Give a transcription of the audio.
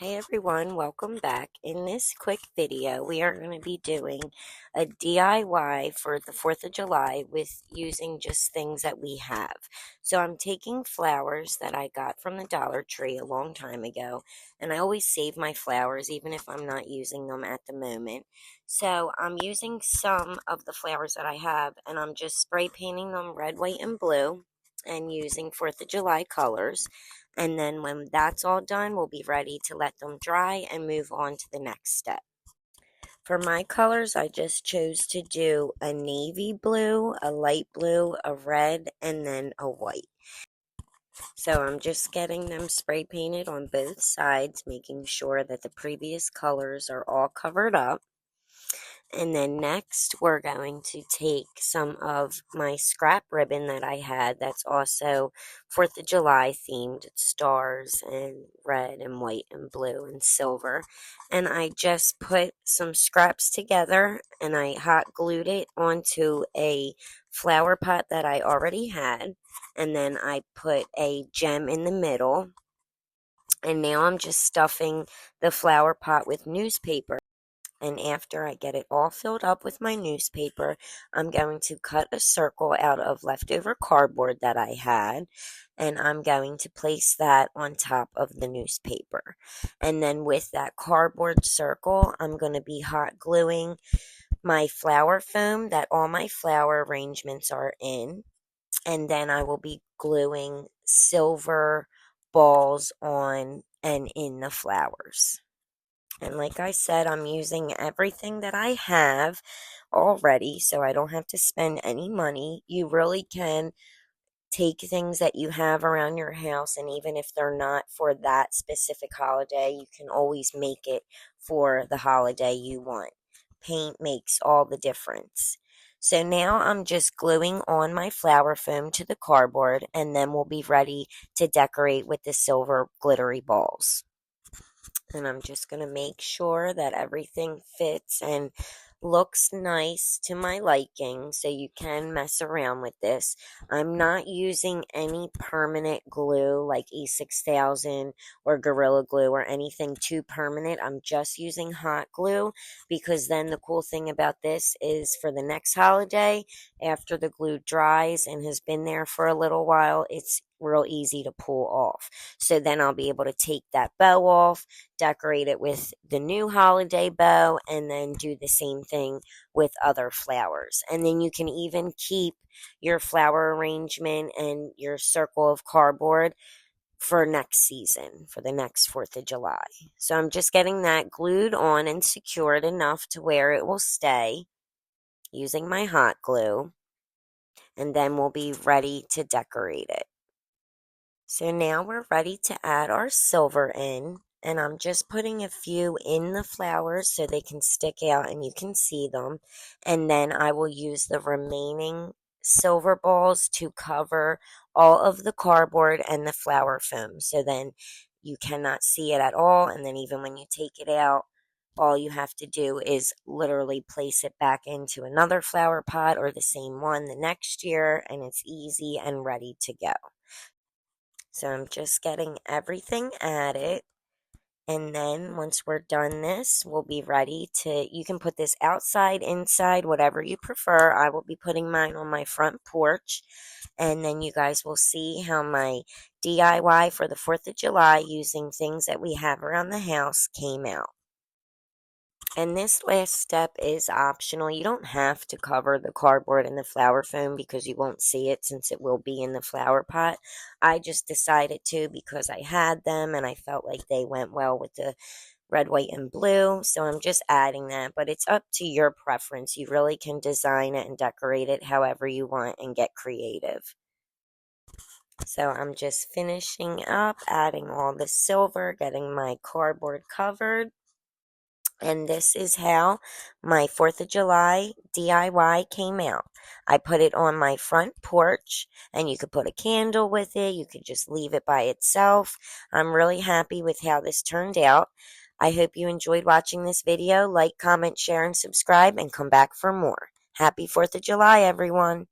Hey everyone, welcome back. In this quick video, we are going to be doing a DIY for the 4th of July with using just things that we have. So I'm taking flowers that I got from the Dollar Tree a long time ago, and I always save my flowers even if I'm not using them at the moment. So I'm using some of the flowers that I have, and I'm just spray painting them red, white, and blue and using 4th of July colors. And then when that's all done, we'll be ready to let them dry and move on to the next step. For my colors, I just chose to do a navy blue, a light blue, a red, and then a white. So I'm just getting them spray painted on both sides, making sure that the previous colors are all covered up. And then next, we're going to take some of my scrap ribbon that I had that's also 4th of July themed. It's stars and red and white and blue and silver. And I just put some scraps together and I hot glued it onto a flower pot that I already had. And then I put a gem in the middle. And now I'm just stuffing the flower pot with newspaper. And after I get it all filled up with my newspaper, I'm going to cut a circle out of leftover cardboard that I had, and I'm going to place that on top of the newspaper. And then with that cardboard circle, I'm going to be hot gluing my flower foam that all my flower arrangements are in. And then I will be gluing silver balls on and in the flowers. And like I said, I'm using everything that I have already, so I don't have to spend any money. You really can take things that you have around your house, and even if they're not for that specific holiday, you can always make it for the holiday you want. Paint makes all the difference. So now I'm just gluing on my flower foam to the cardboard, and then we'll be ready to decorate with the silver glittery balls. And I'm just going to make sure that everything fits and looks nice to my liking, so you can mess around with this. I'm not using any permanent glue like E6000 or Gorilla Glue or anything too permanent. I'm just using hot glue, because then the cool thing about this is for the next holiday, after the glue dries and has been there for a little while, it's real easy to pull off. So then I'll be able to take that bow off, decorate it with the new holiday bow, and then do the same thing with other flowers. And then you can even keep your flower arrangement and your circle of cardboard for next season, for the next 4th of July. So I'm just getting that glued on and secured enough to where it will stay using my hot glue. And then we'll be ready to decorate it. So now we're ready to add our silver in, and I'm just putting a few in the flowers so they can stick out and you can see them. And then I will use the remaining silver balls to cover all of the cardboard and the flower foam, so then you cannot see it at all. And then even when you take it out, all you have to do is literally place it back into another flower pot or the same one the next year, and it's easy and ready to go. So I'm just getting everything added. And then once we're done this, we'll be ready to, you can put this outside, inside, whatever you prefer. I will be putting mine on my front porch. And then you guys will see how my DIY for the 4th of July using things that we have around the house came out. And this last step is optional. You don't have to cover the cardboard and the flower foam because you won't see it since it will be in the flower pot. I just decided to because I had them and I felt like they went well with the red, white, and blue. So I'm just adding that, but it's up to your preference. You really can design it and decorate it however you want and get creative. So I'm just finishing up, adding all the silver, getting my cardboard covered. And this is how my 4th of July DIY came out. I put it on my front porch, and you could put a candle with it. You could just leave it by itself. I'm really happy with how this turned out. I hope you enjoyed watching this video. Like, comment, share, and subscribe, and come back for more. Happy 4th of July, everyone.